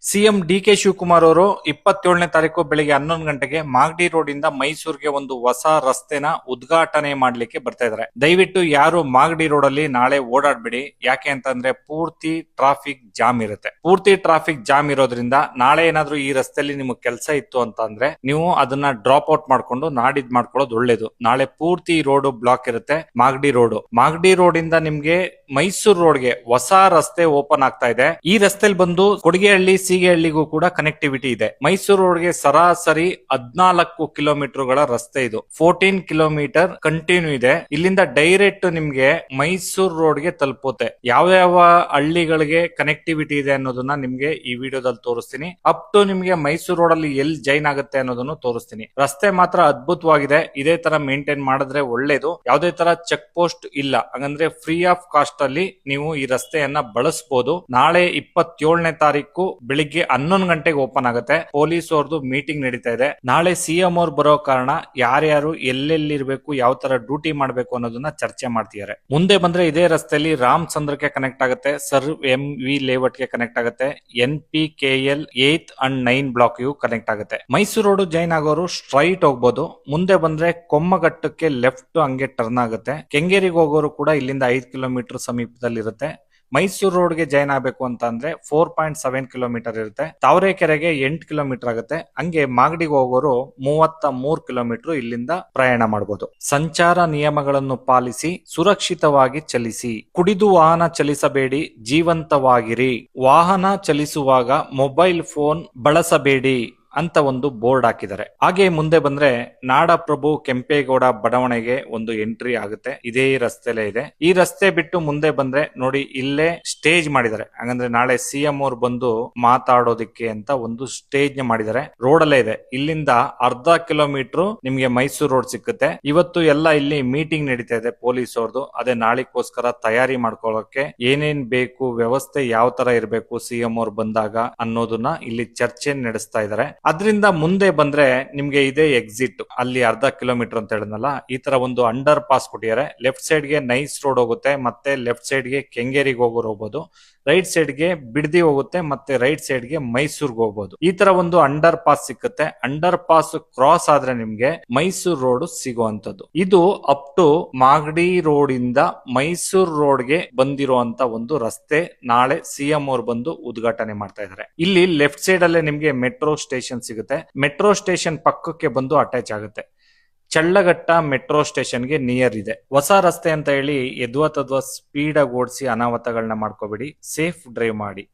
CM DK. Shivakumar ಅವರು 27ನೇ ತಾರೀಕು ಬೆಳಿಗ್ಗೆ 11 ಗಂಟೆಗೆ ಮಾಗಡಿ ರೋಡ್ ಇಂದ ಮೈಸೂರಿಗೆ ಒಂದು ಹೊಸ ರಸ್ತೆನ ಉದ್ಘಾಟನೆ ಮಾಡ್ಲಿಕ್ಕೆ ಬರ್ತಾ ಇದ್ದಾರೆ. ದಯವಿಟ್ಟು ಯಾರು ಮಾಗಡಿ ರೋಡ್ ಅಲ್ಲಿ ನಾಳೆ ಓಡಾಡ್ಬಿಡಿ. ಯಾಕೆ ಅಂತಂದ್ರೆ ಪೂರ್ತಿ ಟ್ರಾಫಿಕ್ ಜಾಮ್ ಇರುತ್ತೆ. ಪೂರ್ತಿ ಟ್ರಾಫಿಕ್ ಜಾಮ್ ಇರೋದ್ರಿಂದ ನಾಳೆ ಏನಾದ್ರೂ ಈ ರಸ್ತೆಯಲ್ಲಿ ನಿಮಗೆ ಕೆಲಸ ಇತ್ತು ಅಂತ ಅಂದ್ರೆ ನೀವು ಅದನ್ನ ಡ್ರಾಪ್ ಔಟ್ ಮಾಡ್ಕೊಂಡು ನಾಡಿದ್ ಮಾಡ್ಕೊಳ್ಳೋದು ಒಳ್ಳೇದು. ನಾಳೆ ಪೂರ್ತಿ ರೋಡ್ ಬ್ಲಾಕ್ ಇರುತ್ತೆ. ಮಾಗಡಿ ರೋಡ್ ಇಂದ ನಿಮ್ಗೆ ಮೈಸೂರು ರೋಡ್ಗೆ ಹೊಸ ರಸ್ತೆ ಓಪನ್ ಆಗ್ತಾ ಇದೆ. ಈ ರಸ್ತೆಯಲ್ಲಿ ಬಂದು ಕೊಡಿಗೆಹಳ್ಳಿ ಸೀಗೆಹಳ್ಳಿಗೂ ಕೂಡ ಕನೆಕ್ಟಿವಿಟಿ ಇದೆ. ಮೈಸೂರು ರೋಡ್ಗೆ ಸರಾಸರಿ 14 ಕಿಲೋಮೀಟರ್ಗಳ ರಸ್ತೆ ಇದು. 14 ಕಿಲೋಮೀಟರ್ ಕಂಟಿನ್ಯೂ ಇದೆ. ಇಲ್ಲಿಂದ ಡೈರೆಕ್ಟ್ ನಿಮ್ಗೆ ಮೈಸೂರು ರೋಡ್ಗೆ ತಲುಪುತ್ತೆ. ಯಾವ ಹಳ್ಳಿಗಳಿಗೆ ಕನೆಕ್ಟಿವಿಟಿ ಇದೆ ಅನ್ನೋದನ್ನ ನಿಮ್ಗೆ ಈ ವಿಡಿಯೋದಲ್ಲಿ ತೋರಿಸ್ತೀನಿ. ಅಪ್ ಟು ನಿಮ್ಗೆ ಮೈಸೂರು ರೋಡ್ ಅಲ್ಲಿ ಎಲ್ಲಿ ಜೈನ್ ಆಗುತ್ತೆ ಅನ್ನೋದನ್ನು ತೋರಿಸ್ತೀನಿ. ರಸ್ತೆ ಮಾತ್ರ ಅದ್ಭುತವಾಗಿದೆ. ಇದೇ ತರ ಮೇಂಟೈನ್ ಮಾಡಿದ್ರೆ ಒಳ್ಳೇದು. ಯಾವುದೇ ತರ ಚೆಕ್ ಪೋಸ್ಟ್ ಇಲ್ಲ, ಹಾಗಂದ್ರೆ ಫ್ರೀ ಆಫ್ ಕಾಸ್ಟ್ ಅಲ್ಲಿ ನೀವು ಈ ರಸ್ತೆಯನ್ನ ಬಳಸಬಹುದು. ನಾಳೆ 27ನೇ ತಾರೀಕು ಬೆಳಿಗ್ಗೆ 11 ಗಂಟೆಗೆ ಓಪನ್ ಆಗುತ್ತೆ. ಪೊಲೀಸ್ ಅವ್ರದ್ದು ಮೀಟಿಂಗ್ ನಡೀತಾ ಇದೆ. ನಾಳೆ ಸಿಎಂ ಅವ್ರು ಬರೋ ಕಾರಣ ಯಾರ್ಯಾರು ಎಲ್ಲೆಲ್ಲಿರ್ಬೇಕು, ಯಾವ ತರ ಡ್ಯೂಟಿ ಮಾಡ್ಬೇಕು ಅನ್ನೋದನ್ನ ಚರ್ಚೆ ಮಾಡ್ತಿದ್ದಾರೆ. ಮುಂದೆ ಬಂದ್ರೆ ಇದೇ ರಸ್ತೆಯಲ್ಲಿ ರಾಮಚಂದ್ರಕ್ಕೆ ಕನೆಕ್ಟ್ ಆಗುತ್ತೆ, ಸರ್ ಎಂ.ವಿ. ಲೇಔಟ್ ಗೆ ಕನೆಕ್ಟ್ ಆಗುತ್ತೆ, NPKL 8 and 9 ಬ್ಲಾಕ್ ಯು ಕನೆಕ್ಟ್ ಆಗುತ್ತೆ. ಮೈಸೂರು ರೋಡ್ ಜೈನ್ ಆಗೋರು ಸ್ಟ್ರೈಟ್ ಹೋಗ್ಬೋದು. ಮುಂದೆ ಬಂದ್ರೆ ಕೊಮ್ಮಘಟ್ಟಕ್ಕೆ ಲೆಫ್ಟ್ ಹಂಗೆ ಟರ್ನ್ ಆಗುತ್ತೆ. ಕೆಂಗೇರಿಗೆ ಹೋಗೋರು ಕೂಡ ಇಲ್ಲಿಂದ 5 ಕಿಲೋಮೀಟರ್ ಸಮೀಪದಲ್ಲಿ ಇರುತ್ತೆ. ಮೈಸೂರು ರೋಡ್ಗೆ ಜಾಯ್ನ್ ಆಗಬೇಕು ಅಂತ ಅಂದ್ರೆ 4.7 ಕಿಲೋಮೀಟರ್ ಇರುತ್ತೆ. ತಾವರೆಕೆರೆಗೆ 8 ಕಿಲೋಮೀಟರ್ ಆಗುತ್ತೆ. ಹಂಗೆ ಮಾಗಡಿಗೆ ಹೋಗೋರು 33 ಕಿಲೋಮೀಟರ್ ಇಲ್ಲಿಂದ ಪ್ರಯಾಣ ಮಾಡಬಹುದು. ಸಂಚಾರ ನಿಯಮಗಳನ್ನು ಪಾಲಿಸಿ ಸುರಕ್ಷಿತವಾಗಿ ಚಲಿಸಿ. ಕುಡಿದು ವಾಹನ ಚಲಿಸಬೇಡಿ, ಜೀವಂತವಾಗಿರಿ. ವಾಹನ ಚಲಿಸುವಾಗ ಮೊಬೈಲ್ ಫೋನ್ ಬಳಸಬೇಡಿ ಅಂತ ಒಂದು ಬೋರ್ಡ್ ಹಾಕಿದ್ದಾರೆ. ಹಾಗೆ ಮುಂದೆ ಬಂದ್ರೆ ನಾಡಪ್ರಭು ಕೆಂಪೇಗೌಡ ಬಡಾವಣೆಗೆ ಒಂದು ಎಂಟ್ರಿ ಆಗುತ್ತೆ. ಇದೇ ರಸ್ತೆಲೇ ಇದೆ. ಈ ರಸ್ತೆ ಬಿಟ್ಟು ಮುಂದೆ ಬಂದ್ರೆ ನೋಡಿ, ಇಲ್ಲೇ ಸ್ಟೇಜ್ ಮಾಡಿದ್ದಾರೆ. ಹಾಗಂದ್ರೆ ನಾಳೆ ಸಿಎಂ ಅವ್ರು ಬಂದು ಮಾತಾಡೋದಿಕ್ಕೆ ಅಂತ ಒಂದು ಸ್ಟೇಜ್ ಮಾಡಿದ್ದಾರೆ. ರೋಡ್ ಅಲ್ಲೇ ಇದೆ. ಇಲ್ಲಿಂದ ಅರ್ಧ ಕಿಲೋಮೀಟರ್ ನಿಮ್ಗೆ ಮೈಸೂರು ರೋಡ್ ಸಿಕ್ಕುತ್ತೆ. ಇವತ್ತು ಎಲ್ಲ ಇಲ್ಲಿ ಮೀಟಿಂಗ್ ನಡೀತಾ ಇದೆ ಪೊಲೀಸ್ ಅವ್ರದ್ದು. ಅದೇ ನಾಳೆಗೋಸ್ಕರ ತಯಾರಿ ಮಾಡ್ಕೊಳ್ಳೋಕೆ ಏನೇನ್ ಬೇಕು, ವ್ಯವಸ್ಥೆ ಯಾವ ತರ ಇರಬೇಕು ಸಿಎಂ ಅವ್ರು ಬಂದಾಗ ಅನ್ನೋದನ್ನ ಇಲ್ಲಿ ಚರ್ಚೆ ನಡೆಸ್ತಾ ಇದ್ದಾರೆ. ಅದರಿಂದ ಮುಂದೆ ಬಂದ್ರೆ ನಿಮ್ಗೆ ಇದೇ ಎಕ್ಸಿಟ್. ಅಲ್ಲಿ ಅರ್ಧ ಕಿಲೋಮೀಟರ್ ಅಂತ ಹೇಳಿದ್ನಲ್ಲ, ಈ ತರ ಒಂದು ಅಂಡರ್ ಪಾಸ್ ಕೊಟ್ಟಿದ್ದಾರೆ. ಲೆಫ್ಟ್ ಸೈಡ್ ಗೆ ನೈಸ್ ರೋಡ್ ಹೋಗುತ್ತೆ, ಮತ್ತೆ ಲೆಫ್ಟ್ ಸೈಡ್ ಗೆ ಕೆಂಗೇರಿಗೆ ಹೋಗ್ಬೋದು. ರೈಟ್ ಸೈಡ್ ಗೆ ಬಿಡದಿ ಹೋಗುತ್ತೆ, ಮತ್ತೆ ರೈಟ್ ಸೈಡ್ ಗೆ ಮೈಸೂರ್ಗೆ ಹೋಗ್ಬೋದು. ಈ ತರ ಒಂದು ಅಂಡರ್ ಪಾಸ್ ಸಿಕ್ಕುತ್ತೆ. ಅಂಡರ್ ಪಾಸ್ ಕ್ರಾಸ್ ಆದ್ರೆ ನಿಮ್ಗೆ ಮೈಸೂರು ರೋಡ್ ಸಿಗುವಂತದ್ದು. ಇದು ಅಪ್ ಟು ಮಾಗಡಿ ರೋಡ್ ಇಂದ ಮೈಸೂರು ರೋಡ್ಗೆ ಬಂದಿರುವಂತ ಒಂದು ರಸ್ತೆ. ನಾಳೆ ಸಿಎಂ ಅವ್ರು ಬಂದು ಉದ್ಘಾಟನೆ ಮಾಡ್ತಾ ಇದ್ದಾರೆ. ಇಲ್ಲಿ ಲೆಫ್ಟ್ ಸೈಡ್ ಅಲ್ಲೇ ನಿಮ್ಗೆ ಮೆಟ್ರೋ ಸ್ಟೇಷನ್ ಸಿಗುತ್ತೆ. ಮೆಟ್ರೋ ಸ್ಟೇಷನ್ ಪಕ್ಕಕ್ಕೆ ಬಂದು ಅಟ್ಯಾಚ್ ಆಗುತ್ತೆ. ಚಳ್ಳಘಟ್ಟ ಮೆಟ್ರೋ ಸ್ಟೇಷನ್ಗೆ ನಿಯರ್ ಇದೆ. ಹೊಸ ರಸ್ತೆ ಅಂತ ಹೇಳಿ ಎದ್ವಾ ತದ್ವಾ ಸ್ಪೀಡ್ ಆಗಿ ಓಡಿಸಿ ಅನಾಹುತಗಳನ್ನ ಮಾಡ್ಕೋಬೇಡಿ. ಸೇಫ್ ಡ್ರೈವ್ ಮಾಡಿ.